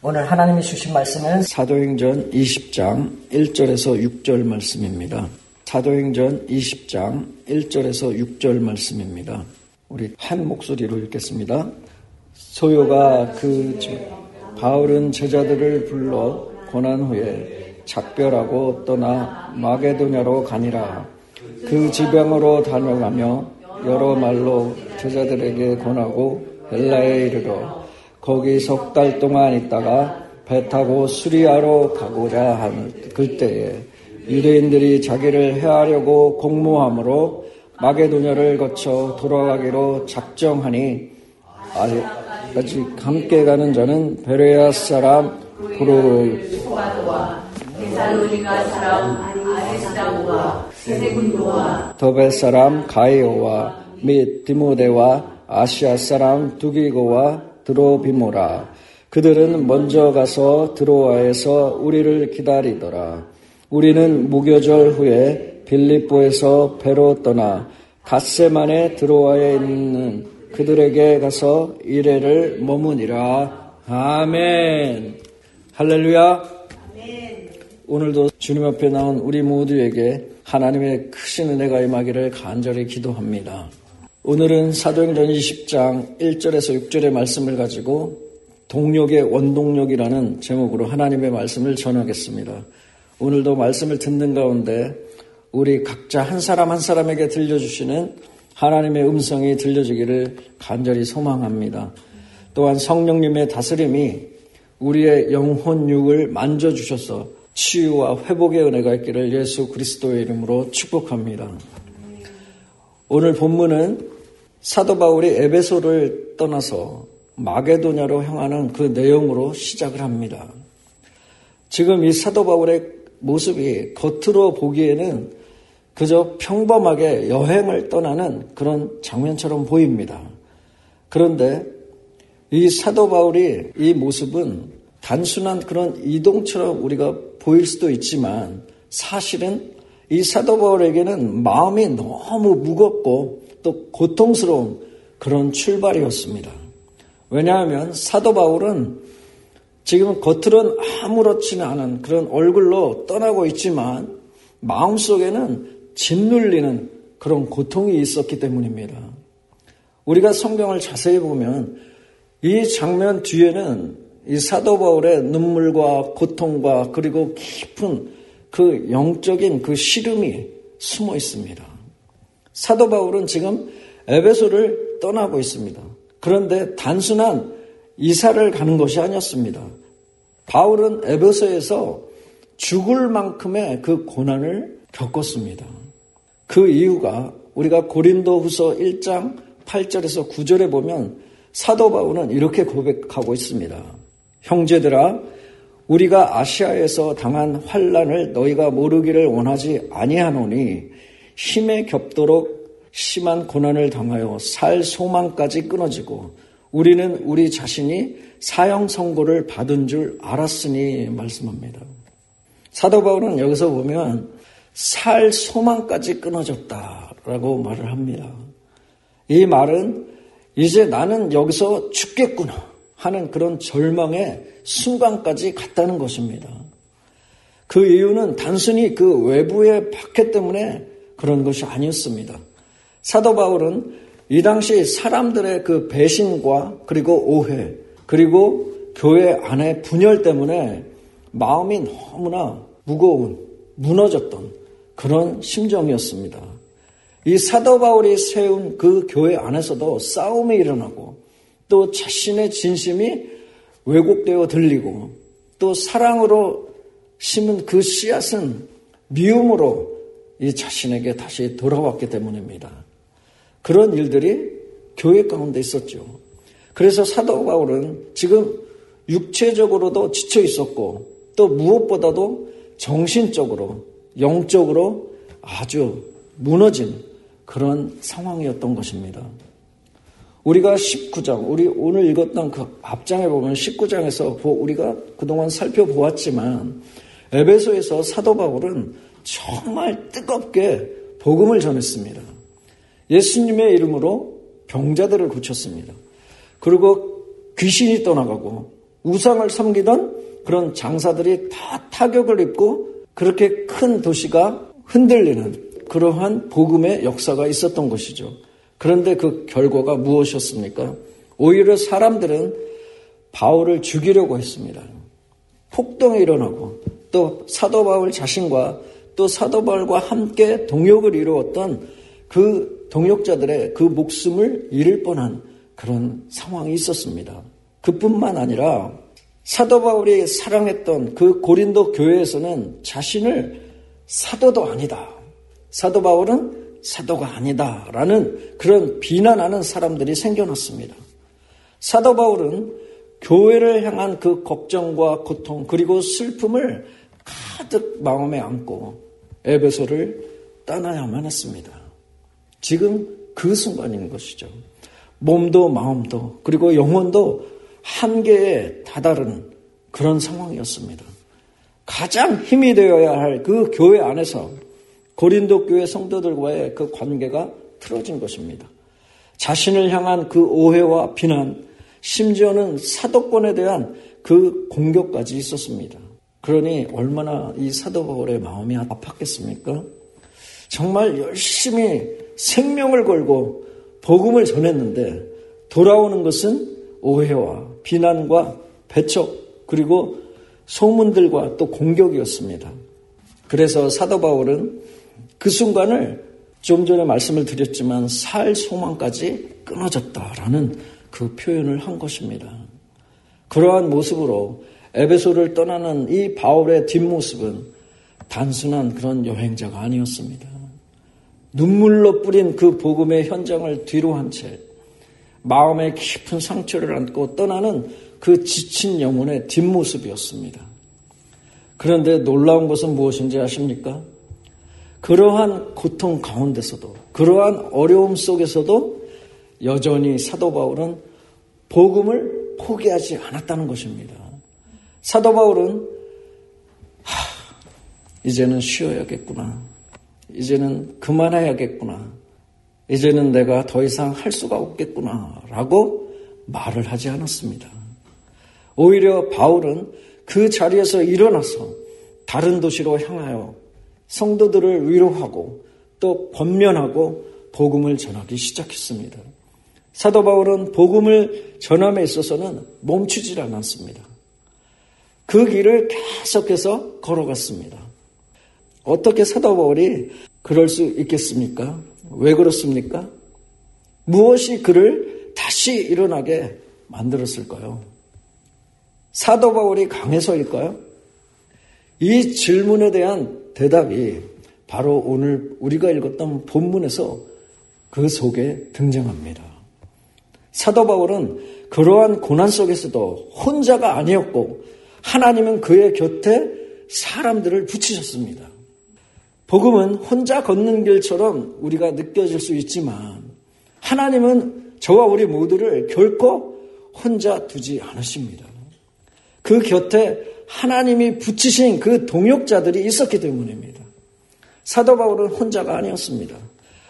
오늘 하나님이 주신 말씀은 사도행전 20장 1절에서 6절 말씀입니다. 사도행전 20장 1절에서 6절 말씀입니다. 우리 한 목소리로 읽겠습니다. 소요가 바울은 제자들을 불러 고난 후에 작별하고 떠나 마게도냐로 가니라. 그 지방으로 다녀가며 여러 말로 제자들에게 권하고 헬라에 이르러 거기 석 달 동안 있다가 배 타고 수리아로 가고자 하는 그때에 유대인들이 자기를 해하려고 공모함으로 마게도냐를 거쳐 돌아가기로 작정하니 아직 함께 가는 자는 베레아 사람 브루와 데살로니가 사람 아리스다고와 세군도와 더베 사람 가이오와 및 디모데와 아시아 사람 두기고와 드로비모라. 그들은 먼저 가서 드로아에서 우리를 기다리더라. 우리는 무교절 후에 빌립보에서 배로 떠나 갓세만의 드로아에 있는 그들에게 가서 이레를 머무니라. 아멘. 할렐루야. 아멘. 오늘도 주님 앞에 나온 우리 모두에게 하나님의 크신 은혜가 임하기를 간절히 기도합니다. 오늘은 사도행전 20장 1절에서 6절의 말씀을 가지고 동력의 원동력이라는 제목으로 하나님의 말씀을 전하겠습니다. 오늘도 말씀을 듣는 가운데 우리 각자 한 사람 한 사람에게 들려주시는 하나님의 음성이 들려주기를 간절히 소망합니다. 또한 성령님의 다스림이 우리의 영혼육을 만져주셔서 치유와 회복의 은혜가 있기를 예수 그리스도의 이름으로 축복합니다. 오늘 본문은 사도 바울이 에베소를 떠나서 마게도냐로 향하는 그 내용으로 시작을 합니다. 지금 이 사도 바울의 모습이 겉으로 보기에는 그저 평범하게 여행을 떠나는 그런 장면처럼 보입니다. 그런데 이 사도 바울이 이 모습은 단순한 그런 이동처럼 우리가 보일 수도 있지만 사실은 이 사도 바울에게는 마음이 너무 무겁고 또 고통스러운 그런 출발이었습니다. 왜냐하면 사도 바울은 지금 겉으로는 아무렇지는 않은 그런 얼굴로 떠나고 있지만 마음속에는 짓눌리는 그런 고통이 있었기 때문입니다. 우리가 성경을 자세히 보면 이 장면 뒤에는 이 사도 바울의 눈물과 고통과 그리고 깊은 그 영적인 그 시름이 숨어 있습니다. 사도 바울은 지금 에베소를 떠나고 있습니다. 그런데 단순한 이사를 가는 것이 아니었습니다. 바울은 에베소에서 죽을 만큼의 그 고난을 겪었습니다. 그 이유가 우리가 고린도후서 1장 8절에서 9절에 보면 사도 바울은 이렇게 고백하고 있습니다. 형제들아, 우리가 아시아에서 당한 환난을 너희가 모르기를 원하지 아니하노니 힘에 겹도록 심한 고난을 당하여 살 소망까지 끊어지고 우리는 우리 자신이 사형 선고를 받은 줄 알았으니 말씀합니다. 사도 바울은 여기서 보면 살 소망까지 끊어졌다라고 말을 합니다. 이 말은 이제 나는 여기서 죽겠구나 하는 그런 절망의 순간까지 갔다는 것입니다. 그 이유는 단순히 그 외부의 박해 때문에 그런 것이 아니었습니다. 사도 바울은 이 당시 사람들의 그 배신과 그리고 오해 그리고 교회 안의 분열 때문에 마음이 너무나 무거운 무너졌던 그런 심정이었습니다. 이 사도 바울이 세운 그 교회 안에서도 싸움이 일어나고 또 자신의 진심이 왜곡되어 들리고 또 사랑으로 심은 그 씨앗은 미움으로 이 자신에게 다시 돌아왔기 때문입니다. 그런 일들이 교회 가운데 있었죠. 그래서 사도 바울은 지금 육체적으로도 지쳐 있었고 또 무엇보다도 정신적으로 영적으로 아주 무너진 그런 상황이었던 것입니다. 우리가 19장, 우리 오늘 읽었던 그 앞장에 보면 19장에서 우리가 그동안 살펴보았지만 에베소에서 사도 바울은 정말 뜨겁게 복음을 전했습니다. 예수님의 이름으로 병자들을 고쳤습니다. 그리고 귀신이 떠나가고 우상을 섬기던 그런 장사들이 다 타격을 입고 그렇게 큰 도시가 흔들리는 그러한 복음의 역사가 있었던 것이죠. 그런데 그 결과가 무엇이었습니까? 오히려 사람들은 바울을 죽이려고 했습니다. 폭동이 일어나고 또 사도 바울 자신과 또 사도 바울과 함께 동역을 이루었던 그 동역자들의 그 목숨을 잃을 뻔한 그런 상황이 있었습니다. 그뿐만 아니라 사도 바울이 사랑했던 그 고린도 교회에서는 자신을 사도도 아니다. 사도 바울은 사도가 아니다. 라는 그런 비난하는 사람들이 생겨났습니다. 사도 바울은 교회를 향한 그 걱정과 고통 그리고 슬픔을 가득 마음에 안고 에베소를 떠나야만 했습니다. 지금 그 순간인 것이죠. 몸도 마음도 그리고 영혼도 한계에 다다른 그런 상황이었습니다. 가장 힘이 되어야 할 그 교회 안에서 고린도 교회 성도들과의 그 관계가 틀어진 것입니다. 자신을 향한 그 오해와 비난, 심지어는 사도권에 대한 그 공격까지 있었습니다. 그러니 얼마나 이 사도 바울의 마음이 아팠겠습니까? 정말 열심히 생명을 걸고 복음을 전했는데 돌아오는 것은 오해와 비난과 배척 그리고 소문들과 또 공격이었습니다. 그래서 사도 바울은 그 순간을 좀 전에 말씀을 드렸지만 살 소망까지 끊어졌다라는 그 표현을 한 것입니다. 그러한 모습으로 에베소를 떠나는 이 바울의 뒷모습은 단순한 그런 여행자가 아니었습니다. 눈물로 뿌린 그 복음의 현장을 뒤로 한 채 마음에 깊은 상처를 안고 떠나는 그 지친 영혼의 뒷모습이었습니다. 그런데 놀라운 것은 무엇인지 아십니까? 그러한 고통 가운데서도 그러한 어려움 속에서도 여전히 사도 바울은 복음을 포기하지 않았다는 것입니다. 사도 바울은 이제는 쉬어야겠구나. 이제는 그만해야겠구나. 이제는 내가 더 이상 할 수가 없겠구나 라고 말을 하지 않았습니다. 오히려 바울은 그 자리에서 일어나서 다른 도시로 향하여 성도들을 위로하고 또 권면하고 복음을 전하기 시작했습니다. 사도 바울은 복음을 전함에 있어서는 멈추질 않았습니다. 그 길을 계속해서 걸어갔습니다. 어떻게 사도 바울이 그럴 수 있겠습니까? 왜 그렇습니까? 무엇이 그를 다시 일어나게 만들었을까요? 사도 바울이 강해서일까요? 이 질문에 대한 대답이 바로 오늘 우리가 읽었던 본문에서 그 속에 등장합니다. 사도 바울은 그러한 고난 속에서도 혼자가 아니었고 하나님은 그의 곁에 사람들을 붙이셨습니다. 복음은 혼자 걷는 길처럼 우리가 느껴질 수 있지만 하나님은 저와 우리 모두를 결코 혼자 두지 않으십니다. 그 곁에 하나님이 붙이신 그 동역자들이 있었기 때문입니다. 사도 바울은 혼자가 아니었습니다.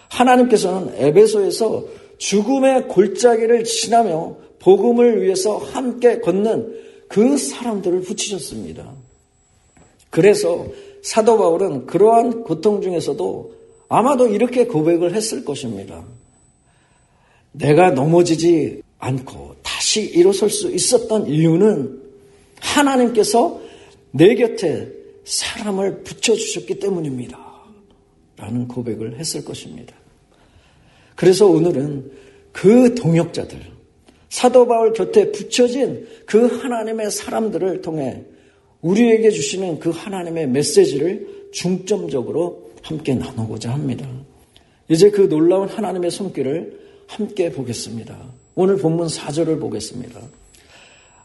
하나님께서는 에베소에서 죽음의 골짜기를 지나며 복음을 위해서 함께 걷는 그 사람들을 붙이셨습니다. 그래서 사도 바울은 그러한 고통 중에서도 아마도 이렇게 고백을 했을 것입니다. 내가 넘어지지 않고 다시 일어설 수 있었던 이유는 하나님께서 내 곁에 사람을 붙여주셨기 때문입니다. 라는 고백을 했을 것입니다. 그래서 오늘은 그 동역자들, 사도 바울 곁에 붙여진 그 하나님의 사람들을 통해 우리에게 주시는 그 하나님의 메시지를 중점적으로 함께 나누고자 합니다. 이제 그 놀라운 하나님의 손길을 함께 보겠습니다. 오늘 본문 4절을 보겠습니다.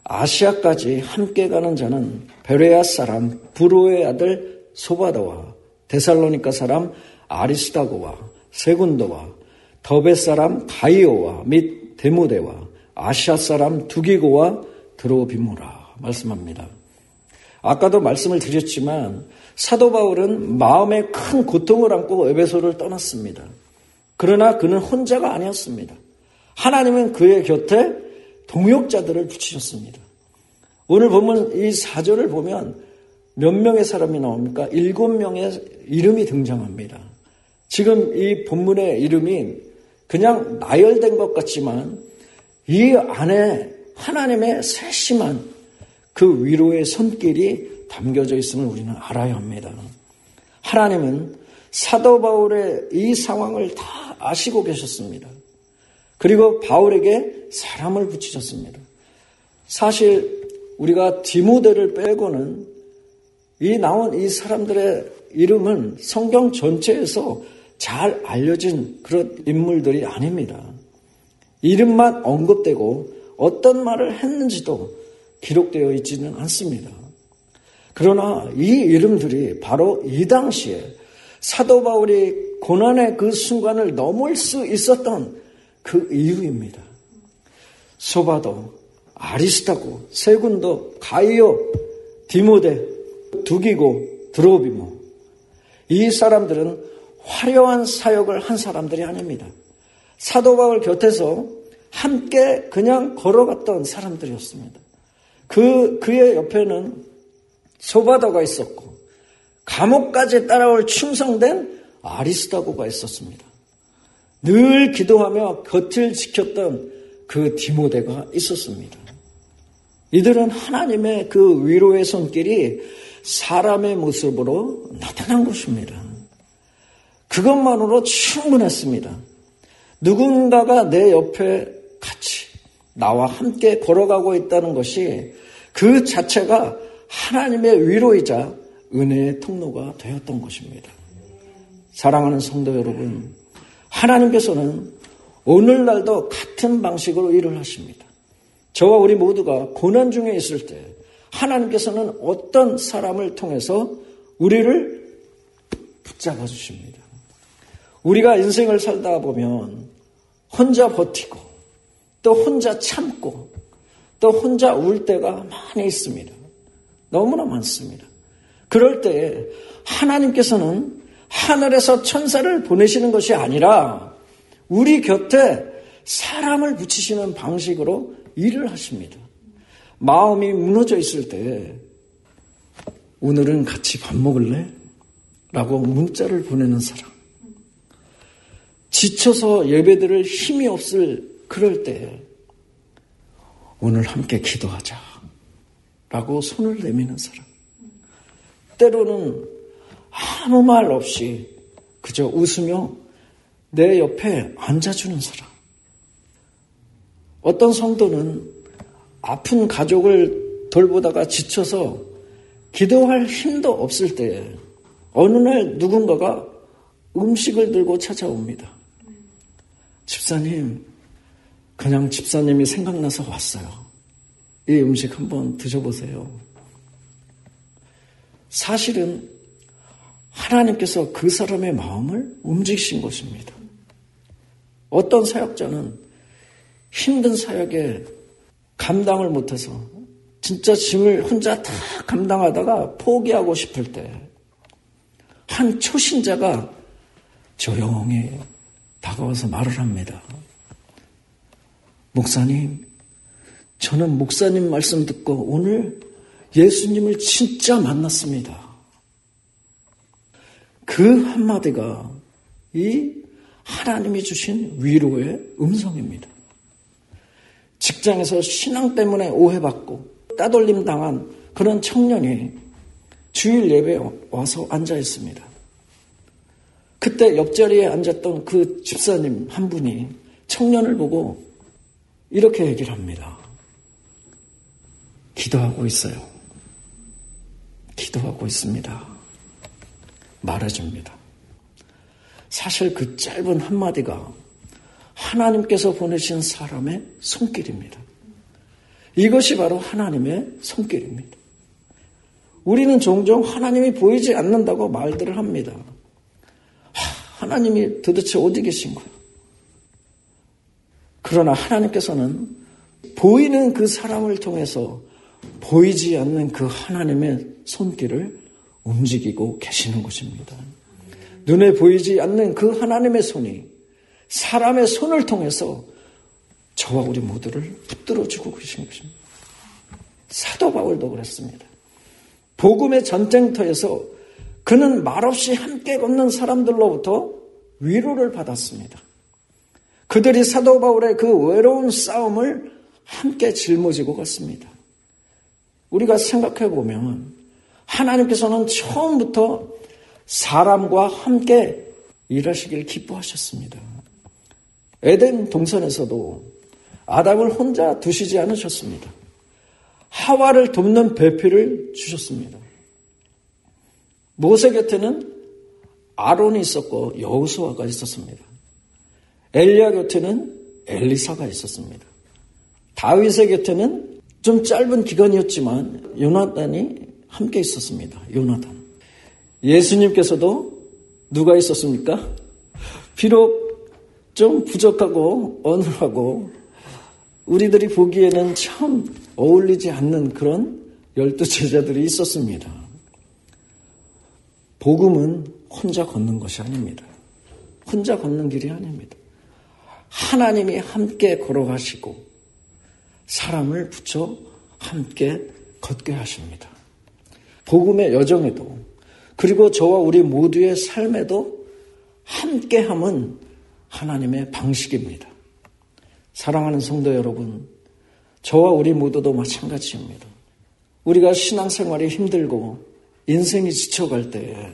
아시아까지 함께 가는 자는 베레아 사람 브로의 아들 소바다와 데살로니가 사람 아리스다고와 세군도와 더베 사람 가이오와 및 데모데와 아시아 사람 두기고와 드로비모라 말씀합니다. 아까도 말씀을 드렸지만 사도 바울은 마음에 큰 고통을 안고 에베소를 떠났습니다. 그러나 그는 혼자가 아니었습니다. 하나님은 그의 곁에 동역자들을 붙이셨습니다. 오늘 보면 이 4절을 보면 몇 명의 사람이 나옵니까? 7명의 이름이 등장합니다. 지금 이 본문의 이름이 그냥 나열된 것 같지만 이 안에 하나님의 세심한 그 위로의 손길이 담겨져 있음을 우리는 알아야 합니다. 하나님은 사도 바울의 이 상황을 다 아시고 계셨습니다. 그리고 바울에게 사람을 붙이셨습니다. 사실 우리가 디모데를 빼고는 이 나온 이 사람들의 이름은 성경 전체에서 잘 알려진 그런 인물들이 아닙니다. 이름만 언급되고 어떤 말을 했는지도 기록되어 있지는 않습니다. 그러나 이 이름들이 바로 이 당시에 사도 바울이 고난의 그 순간을 넘을 수 있었던 그 이유입니다. 소바도, 아리스타고, 세군도, 가이오, 디모데, 두기고, 드로비모. 이 사람들은 화려한 사역을 한 사람들이 아닙니다. 사도 바울 곁에서 함께 그냥 걸어갔던 사람들이었습니다. 그의 옆에는 소바도가 있었고 감옥까지 따라올 충성된 아리스타고가 있었습니다. 늘 기도하며 곁을 지켰던 그 디모데가 있었습니다. 이들은 하나님의 그 위로의 손길이 사람의 모습으로 나타난 것입니다. 그것만으로 충분했습니다. 누군가가 내 옆에 같이 나와 함께 걸어가고 있다는 것이 그 자체가 하나님의 위로이자 은혜의 통로가 되었던 것입니다. 사랑하는 성도 여러분, 하나님께서는 오늘날도 같은 방식으로 일을 하십니다. 저와 우리 모두가 고난 중에 있을 때 하나님께서는 어떤 사람을 통해서 우리를 붙잡아 주십니다. 우리가 인생을 살다 보면 혼자 버티고 또 혼자 참고 또 혼자 울 때가 많이 있습니다. 너무나 많습니다. 그럴 때 하나님께서는 하늘에서 천사를 보내시는 것이 아니라 우리 곁에 사람을 붙이시는 방식으로 일을 하십니다. 마음이 무너져 있을 때 오늘은 같이 밥 먹을래? 라고 문자를 보내는 사람. 지쳐서 예배드릴 힘이 없을 그럴 때 오늘 함께 기도하자 라고 손을 내미는 사람. 때로는 아무 말 없이 그저 웃으며 내 옆에 앉아주는 사람. 어떤 성도는 아픈 가족을 돌보다가 지쳐서 기도할 힘도 없을 때 어느 날 누군가가 음식을 들고 찾아옵니다. 집사님, 그냥 집사님이 생각나서 왔어요. 이 음식 한번 드셔보세요. 사실은 하나님께서 그 사람의 마음을 움직이신 것입니다. 어떤 사역자는 힘든 사역에 감당을 못해서 진짜 짐을 혼자 다 감당하다가 포기하고 싶을 때 한 초신자가 조용히 다가와서 말을 합니다. 목사님, 저는 목사님 말씀 듣고 오늘 예수님을 진짜 만났습니다. 그 한마디가 이 하나님이 주신 위로의 음성입니다. 직장에서 신앙 때문에 오해받고 따돌림 당한 그런 청년이 주일 예배에 와서 앉아 있습니다. 그때 옆자리에 앉았던 그 집사님 한 분이 청년을 보고 이렇게 얘기를 합니다. 기도하고 있어요. 기도하고 있습니다. 말해줍니다. 사실 그 짧은 한마디가 하나님께서 보내신 사람의 손길입니다. 이것이 바로 하나님의 손길입니다. 우리는 종종 하나님이 보이지 않는다고 말들을 합니다. 하나님이 도대체 어디 계신 거야? 그러나 하나님께서는 보이는 그 사람을 통해서 보이지 않는 그 하나님의 손길을 움직이고 계시는 것입니다. 눈에 보이지 않는 그 하나님의 손이 사람의 손을 통해서 저와 우리 모두를 붙들어주고 계신 것입니다. 사도 바울도 그랬습니다. 복음의 전쟁터에서 그는 말없이 함께 걷는 사람들로부터 위로를 받았습니다. 그들이 사도 바울의 그 외로운 싸움을 함께 짊어지고 갔습니다. 우리가 생각해 보면 하나님께서는 처음부터 사람과 함께 일하시길 기뻐하셨습니다. 에덴 동산에서도 아담을 혼자 두시지 않으셨습니다. 하와를 돕는 배필을 주셨습니다. 모세 곁에는 아론이 있었고 여호수아가 있었습니다. 엘리야 곁에는 엘리사가 있었습니다. 다윗의 곁에는 좀 짧은 기간이었지만 요나단이 함께 있었습니다. 요나단. 예수님께서도 누가 있었습니까? 비록 좀 부족하고 어눌하고 우리들이 보기에는 참 어울리지 않는 그런 12 제자들이 있었습니다. 복음은 혼자 걷는 것이 아닙니다. 혼자 걷는 길이 아닙니다. 하나님이 함께 걸어가시고 사람을 붙여 함께 걷게 하십니다. 복음의 여정에도 그리고 저와 우리 모두의 삶에도 함께함은 하나님의 방식입니다. 사랑하는 성도 여러분, 저와 우리 모두도 마찬가지입니다. 우리가 신앙생활이 힘들고 인생이 지쳐갈 때에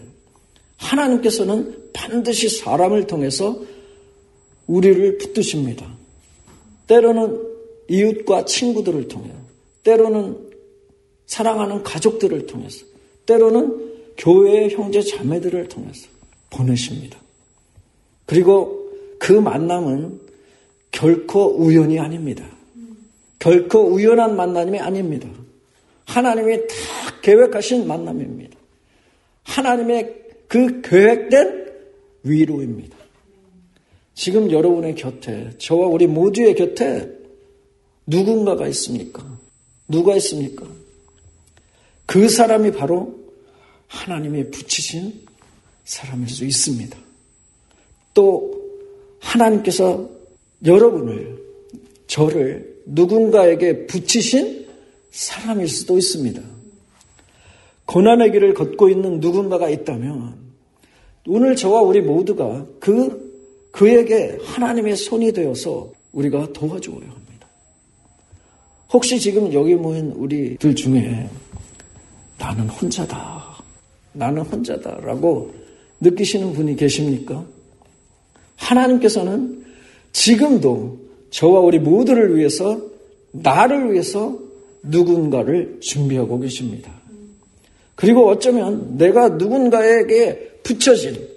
하나님께서는 반드시 사람을 통해서 우리를 붙드십니다. 때로는 이웃과 친구들을 통해, 때로는 사랑하는 가족들을 통해서, 때로는 교회의 형제 자매들을 통해서 보내십니다. 그리고 그 만남은 결코 우연이 아닙니다. 결코 우연한 만남이 아닙니다. 하나님이 다 계획하신 만남입니다. 하나님의 그 계획된 위로입니다. 지금 여러분의 곁에, 저와 우리 모두의 곁에 누군가가 있습니까? 누가 있습니까? 그 사람이 바로 하나님이 붙이신 사람일 수 있습니다. 또 하나님께서 여러분을, 저를 누군가에게 붙이신 사람일 수도 있습니다. 고난의 길을 걷고 있는 누군가가 있다면 오늘 저와 우리 모두가 그에게 하나님의 손이 되어서 우리가 도와주어야 합니다. 혹시 지금 여기 모인 우리들 중에 나는 혼자다라고 느끼시는 분이 계십니까? 하나님께서는 지금도 저와 우리 모두를 위해서, 나를 위해서 누군가를 준비하고 계십니다. 그리고 어쩌면 내가 누군가에게 붙여진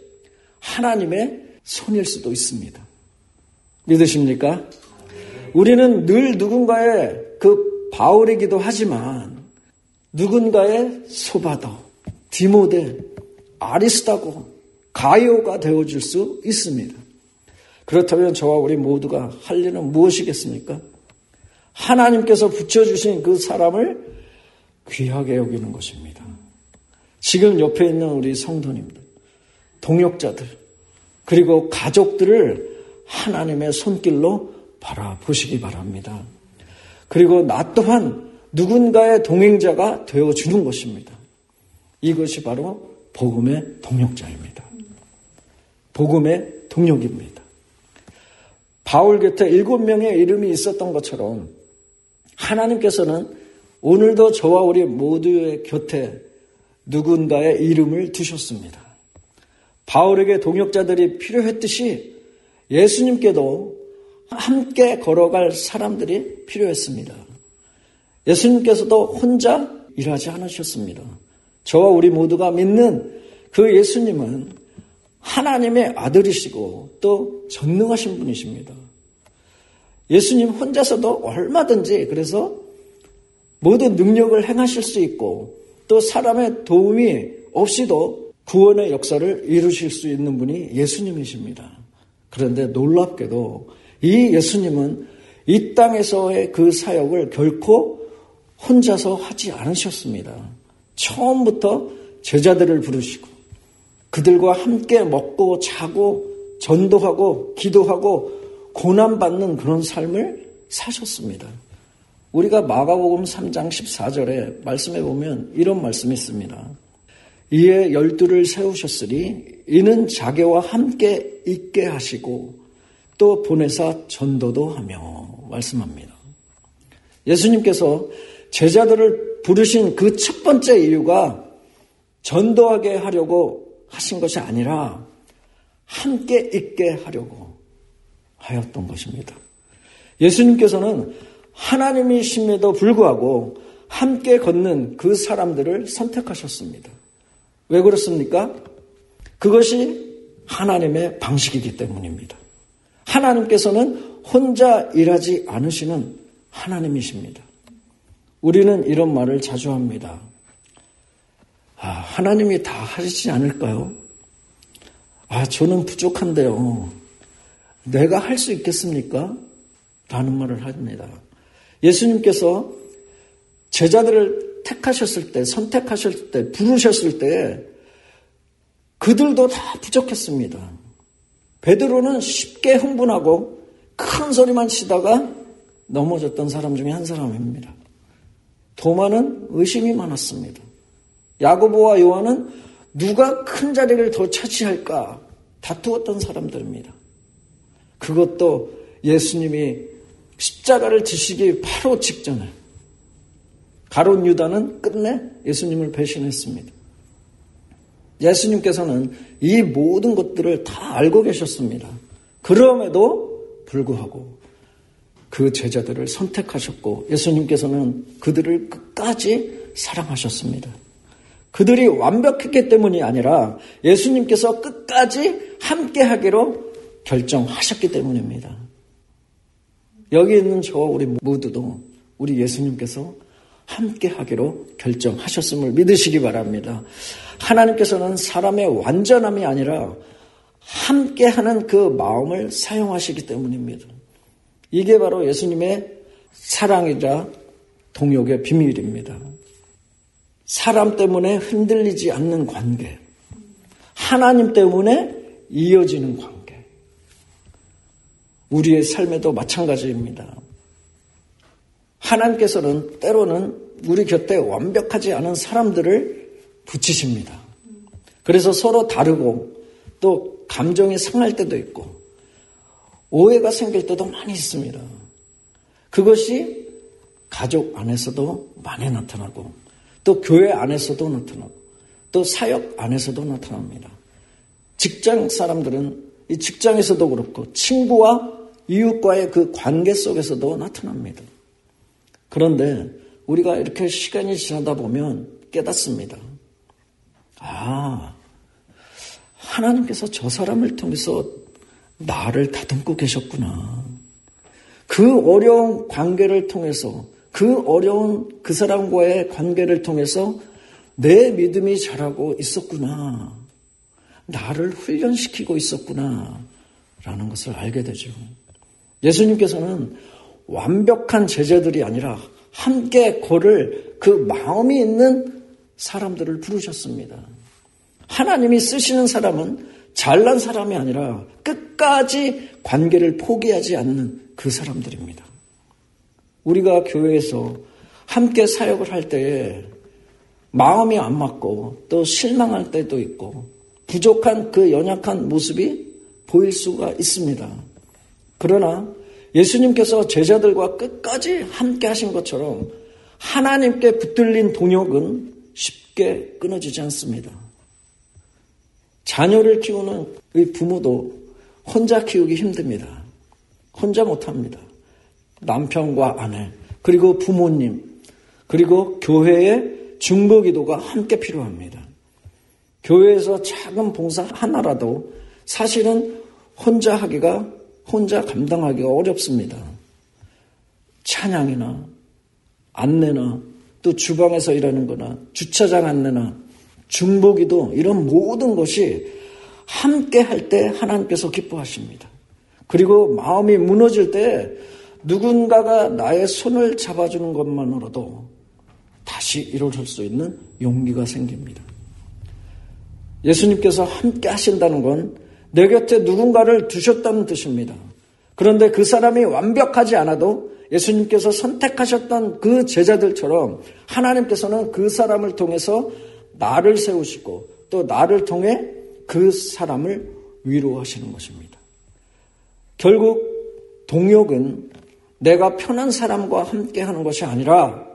하나님의 손일 수도 있습니다. 믿으십니까? 우리는 늘 누군가의 그 바울이기도 하지만 누군가의 소바도, 디모데, 아리스다고, 가이오가 되어줄 수 있습니다. 그렇다면 저와 우리 모두가 할 일은 무엇이겠습니까? 하나님께서 붙여주신 그 사람을 귀하게 여기는 것입니다. 지금 옆에 있는 우리 성도님들, 동역자들, 그리고 가족들을 하나님의 손길로 바라보시기 바랍니다. 그리고 나 또한 누군가의 동행자가 되어주는 것입니다. 이것이 바로 복음의 동역자입니다. 복음의 동역입니다. 바울 곁에 7명의 이름이 있었던 것처럼 하나님께서는 오늘도 저와 우리 모두의 곁에 누군가의 이름을 두셨습니다. 바울에게 동역자들이 필요했듯이 예수님께도 함께 걸어갈 사람들이 필요했습니다. 예수님께서도 혼자 일하지 않으셨습니다. 저와 우리 모두가 믿는 그 예수님은 하나님의 아들이시고 또 전능하신 분이십니다. 예수님 혼자서도 얼마든지 그래서 모든 능력을 행하실 수 있고 또 사람의 도움이 없이도 구원의 역사를 이루실 수 있는 분이 예수님이십니다. 그런데 놀랍게도 이 예수님은 이 땅에서의 그 사역을 결코 혼자서 하지 않으셨습니다. 처음부터 제자들을 부르시고 그들과 함께 먹고 자고 전도하고 기도하고 고난받는 그런 삶을 사셨습니다. 우리가 마가복음 3장 14절에 말씀해 보면 이런 말씀이 있습니다. 이에 12를 세우셨으니 이는 자기와 함께 있게 하시고 또 보내사 전도도 하며 말씀합니다. 예수님께서 제자들을 부르신 그 첫 번째 이유가 전도하게 하려고 하신 것이 아니라 함께 있게 하려고 하였던 것입니다. 예수님께서는 하나님이심에도 불구하고 함께 걷는 그 사람들을 선택하셨습니다. 왜 그렇습니까? 그것이 하나님의 방식이기 때문입니다. 하나님께서는 혼자 일하지 않으시는 하나님이십니다. 우리는 이런 말을 자주 합니다. 하나님이 다 하시지 않을까요? 저는 부족한데요. 내가 할 수 있겠습니까? 라는 말을 합니다. 예수님께서 제자들을 택하셨을 때, 선택하셨을 때, 부르셨을 때 그들도 다 부족했습니다. 베드로는 쉽게 흥분하고 큰 소리만 치다가 넘어졌던 사람 중에 한 사람입니다. 도마는 의심이 많았습니다. 야고보와 요한은 누가 큰 자리를 더 차지할까 다투었던 사람들입니다. 그것도 예수님이 십자가를 지시기 바로 직전에 가룟 유다는 끝내 예수님을 배신했습니다. 예수님께서는 이 모든 것들을 다 알고 계셨습니다. 그럼에도 불구하고 그 제자들을 선택하셨고 예수님께서는 그들을 끝까지 사랑하셨습니다. 그들이 완벽했기 때문이 아니라 예수님께서 끝까지 함께하기로 결정하셨기 때문입니다. 여기 있는 저와 우리 모두도 우리 예수님께서 함께하기로 결정하셨음을 믿으시기 바랍니다. 하나님께서는 사람의 완전함이 아니라 함께하는 그 마음을 사용하시기 때문입니다. 이게 바로 예수님의 사랑이자 동역의 비밀입니다. 사람 때문에 흔들리지 않는 관계, 하나님 때문에 이어지는 관계. 우리의 삶에도 마찬가지입니다. 하나님께서는 때로는 우리 곁에 완벽하지 않은 사람들을 붙이십니다. 그래서 서로 다르고 또 감정이 상할 때도 있고 오해가 생길 때도 많이 있습니다. 그것이 가족 안에서도 많이 나타나고 또 교회 안에서도 나타나고 또 사역 안에서도 나타납니다. 직장 사람들은 이 직장에서도 그렇고 친구와 이웃과의 그 관계 속에서도 나타납니다. 그런데 우리가 이렇게 시간이 지나다 보면 깨닫습니다. 하나님께서 저 사람을 통해서 나를 다듬고 계셨구나. 그 어려운 관계를 통해서 그 어려운 그 사람과의 관계를 통해서 내 믿음이 자라고 있었구나. 나를 훈련시키고 있었구나. 라는 것을 알게 되죠. 예수님께서는 완벽한 제자들이 아니라 함께 걸을 그 마음이 있는 사람들을 부르셨습니다. 하나님이 쓰시는 사람은 잘난 사람이 아니라 끝까지 관계를 포기하지 않는 그 사람들입니다. 우리가 교회에서 함께 사역을 할 때에 마음이 안 맞고 또 실망할 때도 있고 부족한 그 연약한 모습이 보일 수가 있습니다. 그러나 예수님께서 제자들과 끝까지 함께 하신 것처럼 하나님께 붙들린 동역은 쉽게 끊어지지 않습니다. 자녀를 키우는 이 부모도 혼자 키우기 힘듭니다. 혼자 못합니다. 남편과 아내, 그리고 부모님, 그리고 교회의 중보기도가 함께 필요합니다. 교회에서 작은 봉사 하나라도 사실은 혼자 감당하기가 어렵습니다. 찬양이나 안내나 또 주방에서 일하는 거나 주차장 안내나 중보기도 이런 모든 것이 함께 할 때 하나님께서 기뻐하십니다. 그리고 마음이 무너질 때 누군가가 나의 손을 잡아주는 것만으로도 다시 일어설 수 있는 용기가 생깁니다. 예수님께서 함께 하신다는 건 내 곁에 누군가를 두셨다는 뜻입니다. 그런데 그 사람이 완벽하지 않아도 예수님께서 선택하셨던 그 제자들처럼 하나님께서는 그 사람을 통해서 나를 세우시고 또 나를 통해 그 사람을 위로하시는 것입니다. 결국 동역은 내가 편한 사람과 함께 하는 것이 아니라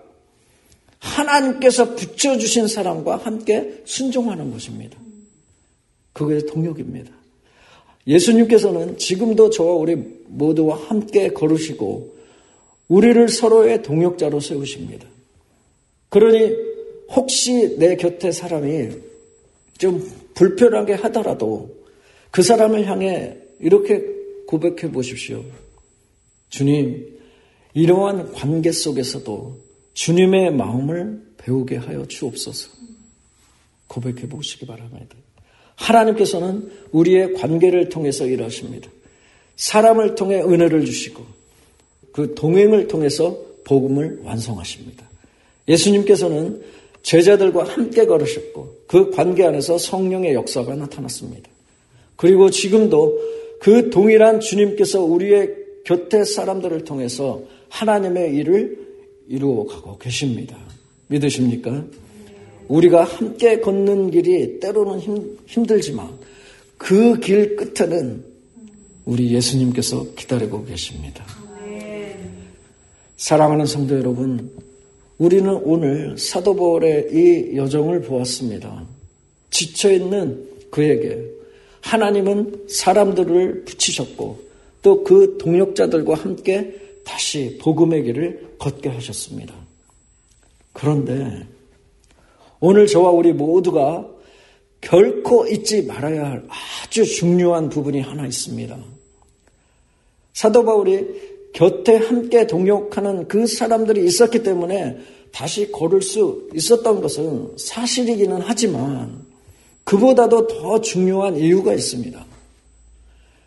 하나님께서 붙여주신 사람과 함께 순종하는 것입니다. 그게 동역입니다. 예수님께서는 지금도 저와 우리 모두와 함께 걸으시고 우리를 서로의 동역자로 세우십니다. 그러니 혹시 내 곁에 사람이 좀 불편하게 하더라도 그 사람을 향해 이렇게 고백해 보십시오. 주님, 이러한 관계 속에서도 주님의 마음을 배우게 하여 주옵소서. 고백해 보시기 바랍니다. 하나님께서는 우리의 관계를 통해서 일하십니다. 사람을 통해 은혜를 주시고 그 동행을 통해서 복음을 완성하십니다. 예수님께서는 제자들과 함께 걸으셨고 그 관계 안에서 성령의 역사가 나타났습니다. 그리고 지금도 그 동일한 주님께서 우리의 곁에 사람들을 통해서 하나님의 일을 이루어가고 계십니다. 믿으십니까? 우리가 함께 걷는 길이 때로는 힘들지만 그 길 끝에는 우리 예수님께서 기다리고 계십니다. 사랑하는 성도 여러분, 우리는 오늘 사도 바울의 이 여정을 보았습니다. 지쳐있는 그에게 하나님은 사람들을 붙이셨고 또 그 동역자들과 함께 다시 복음의 길을 걷게 하셨습니다. 그런데 오늘 저와 우리 모두가 결코 잊지 말아야 할 아주 중요한 부분이 하나 있습니다. 사도 바울이 곁에 함께 동역하는 그 사람들이 있었기 때문에 다시 걸을 수 있었던 것은 사실이기는 하지만 그보다도 더 중요한 이유가 있습니다.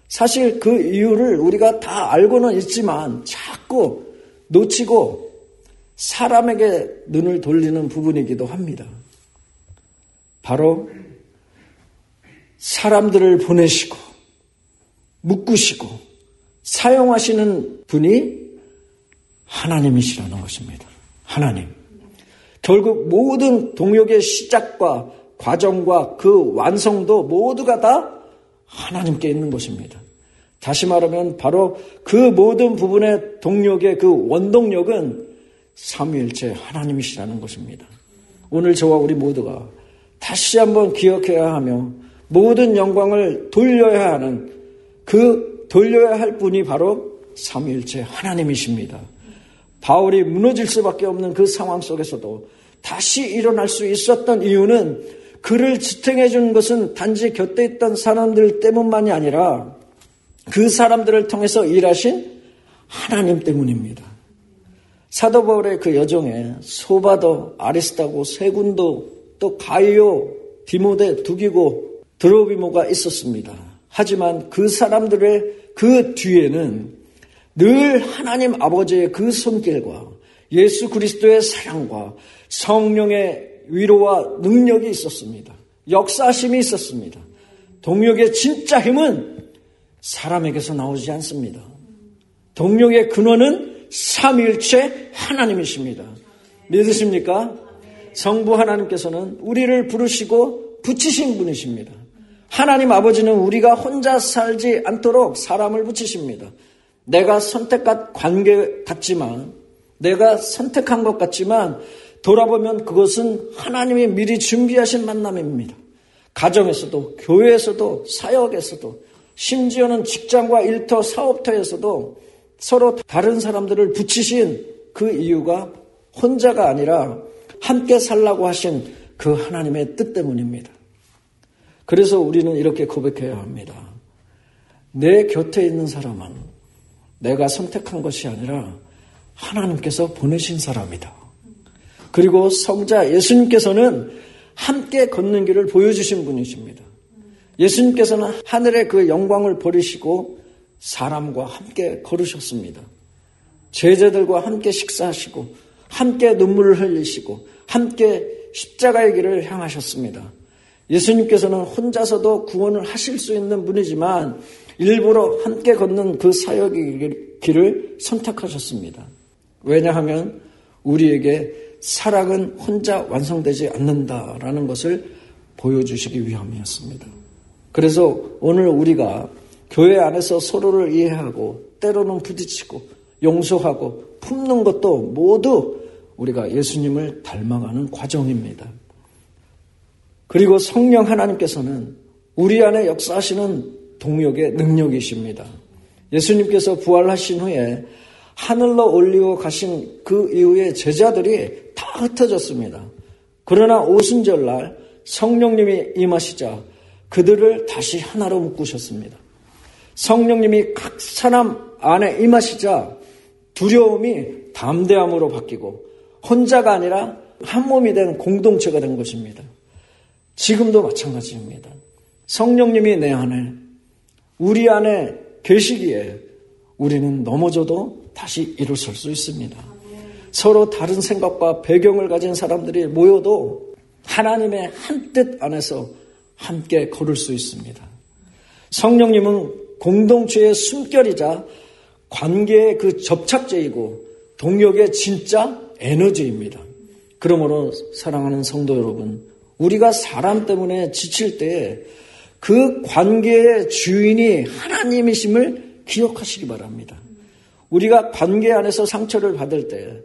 사실 그 이유를 우리가 다 알고는 있지만 자꾸 놓치고 사람에게 눈을 돌리는 부분이기도 합니다. 바로 사람들을 보내시고 묶으시고 사용하시는 분이 하나님이시라는 것입니다. 하나님. 결국 모든 동역의 시작과 과정과 그 완성도 모두가 다 하나님께 있는 것입니다. 다시 말하면 바로 그 모든 부분의 동력의 그 원동력은 삼위일체 하나님이시라는 것입니다. 오늘 저와 우리 모두가 다시 한번 기억해야 하며 모든 영광을 돌려야 하는 그 돌려야 할 분이 바로 삼위일체 하나님이십니다. 바울이 무너질 수밖에 없는 그 상황 속에서도 다시 일어날 수 있었던 이유는 그를 지탱해 준 것은 단지 곁에 있던 사람들 때문만이 아니라 그 사람들을 통해서 일하신 하나님 때문입니다. 사도 바울의 그 여정에 소바도, 아리스타고, 세군도, 또 가이오, 디모데, 두기고, 드로비모가 있었습니다. 하지만 그 사람들의 그 뒤에는 늘 하나님 아버지의 그 손길과 예수 그리스도의 사랑과 성령의 위로와 능력이 있었습니다. 역사심이 있었습니다. 동력의 진짜 힘은 사람에게서 나오지 않습니다. 동력의 근원은 삼위일체 하나님이십니다. 믿으십니까? 성부 하나님께서는 우리를 부르시고 붙이신 분이십니다. 하나님 아버지는 우리가 혼자 살지 않도록 사람을 붙이십니다. 내가 선택한 관계 같지만, 내가 선택한 것 같지만 돌아보면 그것은 하나님이 미리 준비하신 만남입니다. 가정에서도, 교회에서도, 사역에서도, 심지어는 직장과 일터, 사업터에서도 서로 다른 사람들을 붙이신 그 이유가 혼자가 아니라 함께 살라고 하신 그 하나님의 뜻 때문입니다. 그래서 우리는 이렇게 고백해야 합니다. 내 곁에 있는 사람은 내가 선택한 것이 아니라 하나님께서 보내신 사람이다. 그리고 성자 예수님께서는 함께 걷는 길을 보여주신 분이십니다. 예수님께서는 하늘의 그 영광을 버리시고 사람과 함께 걸으셨습니다. 제자들과 함께 식사하시고 함께 눈물을 흘리시고 함께 십자가의 길을 향하셨습니다. 예수님께서는 혼자서도 구원을 하실 수 있는 분이지만 일부러 함께 걷는 그 사역의 길을 선택하셨습니다. 왜냐하면 우리에게 사랑은 혼자 완성되지 않는다라는 것을 보여주시기 위함이었습니다. 그래서 오늘 우리가 교회 안에서 서로를 이해하고 때로는 부딪히고 용서하고 품는 것도 모두 우리가 예수님을 닮아가는 과정입니다. 그리고 성령 하나님께서는 우리 안에 역사하시는 동역의 능력이십니다. 예수님께서 부활하신 후에 하늘로 올리고 가신 그 이후에 제자들이 다 흩어졌습니다. 그러나 오순절날 성령님이 임하시자 그들을 다시 하나로 묶으셨습니다. 성령님이 각 사람 안에 임하시자 두려움이 담대함으로 바뀌고 혼자가 아니라 한 몸이 된 공동체가 된 것입니다. 지금도 마찬가지입니다. 성령님이 내 안에, 우리 안에 계시기에 우리는 넘어져도 다시 일어설 수 있습니다. 서로 다른 생각과 배경을 가진 사람들이 모여도 하나님의 한 뜻 안에서 함께 걸을 수 있습니다. 성령님은 공동체의 숨결이자 관계의 그 접착제이고 동역의 진짜 에너지입니다. 그러므로 사랑하는 성도 여러분, 우리가 사람 때문에 지칠 때 그 관계의 주인이 하나님이심을 기억하시기 바랍니다. 우리가 관계 안에서 상처를 받을 때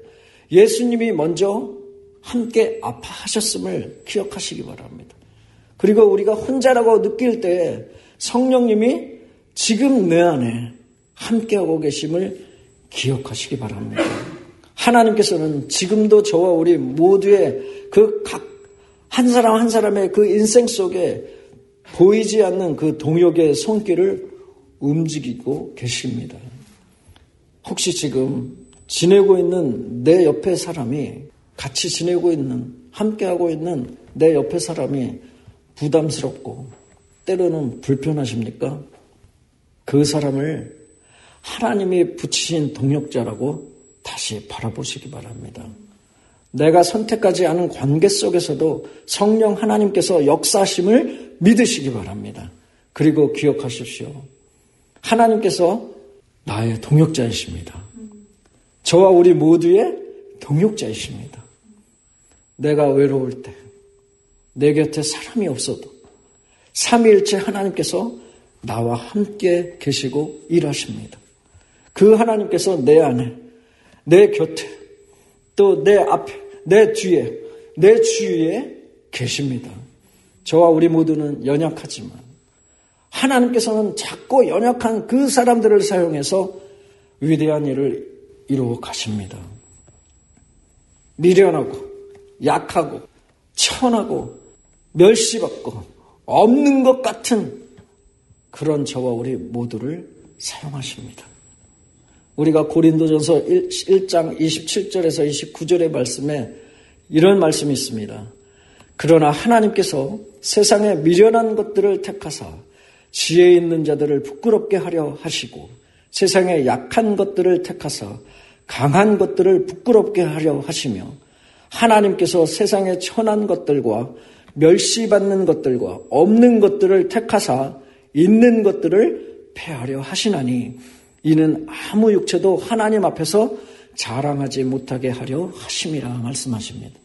예수님이 먼저 함께 아파하셨음을 기억하시기 바랍니다. 그리고 우리가 혼자라고 느낄 때 성령님이 지금 내 안에 함께하고 계심을 기억하시기 바랍니다. 하나님께서는 지금도 저와 우리 모두의 그 각 한 사람 한 사람의 그 인생 속에 보이지 않는 그 동역의 손길을 움직이고 계십니다. 혹시 지금 지내고 있는 내 옆에 사람이, 같이 지내고 있는, 함께하고 있는 내 옆에 사람이 부담스럽고 때로는 불편하십니까? 그 사람을 하나님이 붙이신 동역자라고 다시 바라보시기 바랍니다. 내가 선택하지 않은 관계 속에서도 성령 하나님께서 역사하심을 믿으시기 바랍니다. 그리고 기억하십시오. 하나님께서 나의 동역자이십니다. 저와 우리 모두의 동역자이십니다. 내가 외로울 때, 내 곁에 사람이 없어도 삼위일체 하나님께서 나와 함께 계시고 일하십니다. 그 하나님께서 내 안에, 내 곁에, 또 내 앞에, 내 뒤에, 내 주위에 계십니다. 저와 우리 모두는 연약하지만 하나님께서는 작고 연약한 그 사람들을 사용해서 위대한 일을 이루어 가십니다. 미련하고 약하고 천하고 멸시받고 없는 것 같은 그런 저와 우리 모두를 사용하십니다. 우리가 고린도전서 1장 27절에서 29절의 말씀에 이런 말씀이 있습니다. 그러나 하나님께서 세상의 미련한 것들을 택하사 지혜 있는 자들을 부끄럽게 하려 하시고 세상의 약한 것들을 택하사 강한 것들을 부끄럽게 하려 하시며 하나님께서 세상의 천한 것들과 멸시받는 것들과 없는 것들을 택하사 있는 것들을 폐하려 하시나니 이는 아무 육체도 하나님 앞에서 자랑하지 못하게 하려 하심이라 말씀하십니다.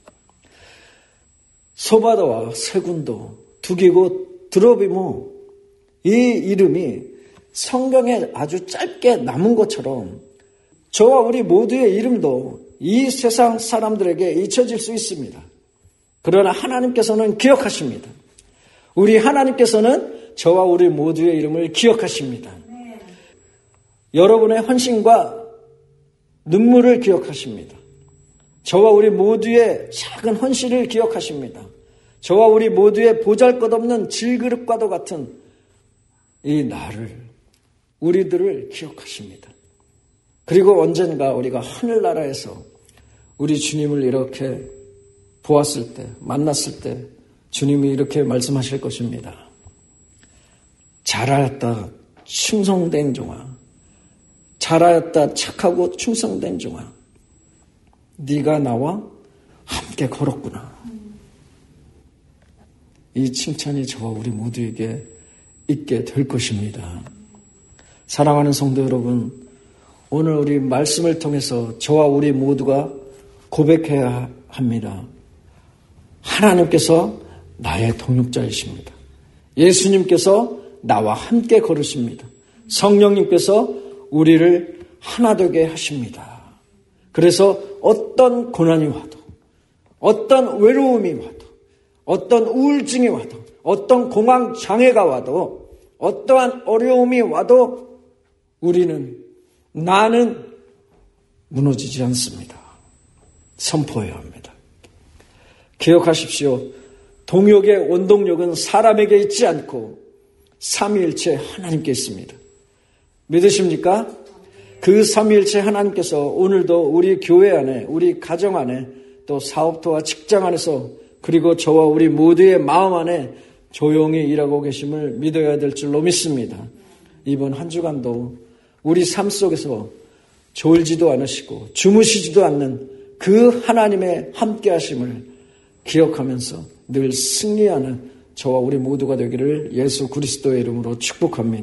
소바다와 세군도, 두기고, 드로비모 이 이름이 성경에 아주 짧게 남은 것처럼 저와 우리 모두의 이름도 이 세상 사람들에게 잊혀질 수 있습니다. 그러나 하나님께서는 기억하십니다. 우리 하나님께서는 저와 우리 모두의 이름을 기억하십니다. 여러분의 헌신과 눈물을 기억하십니다. 저와 우리 모두의 작은 헌신을 기억하십니다. 저와 우리 모두의 보잘것없는 질그릇과도 같은 이 나를, 우리들을 기억하십니다. 그리고 언젠가 우리가 하늘나라에서 우리 주님을 이렇게 보았을 때, 만났을 때 주님이 이렇게 말씀하실 것입니다. 잘하였다 충성된 종아, 잘하였다 착하고 충성된 종아, 네가 나와 함께 걸었구나. 이 칭찬이 저와 우리 모두에게 있게 될 것입니다. 사랑하는 성도 여러분, 오늘 우리 말씀을 통해서 저와 우리 모두가 고백해야 합니다. 하나님께서 나의 동역자이십니다. 예수님께서 나와 함께 걸으십니다. 성령님께서 우리를 하나 되게 하십니다. 그래서 어떤 고난이 와도, 어떤 외로움이 와도, 어떤 우울증이 와도, 어떤 공황 장애가 와도, 어떠한 어려움이 와도 나는 무너지지 않습니다. 선포해야 합니다. 기억하십시오. 동역의 원동력은 사람에게 있지 않고 삼위일체 하나님께 있습니다. 믿으십니까? 그 삼위일체 하나님께서 오늘도 우리 교회 안에, 우리 가정 안에, 또 사업터와 직장 안에서, 그리고 저와 우리 모두의 마음 안에 조용히 일하고 계심을 믿어야 될 줄로 믿습니다. 이번 한 주간도 우리 삶 속에서 졸지도 않으시고 주무시지도 않는 그 하나님의 함께 하심을 기억하면서 늘 승리하는 저와 우리 모두가 되기를 예수 그리스도의 이름으로 축복합니다.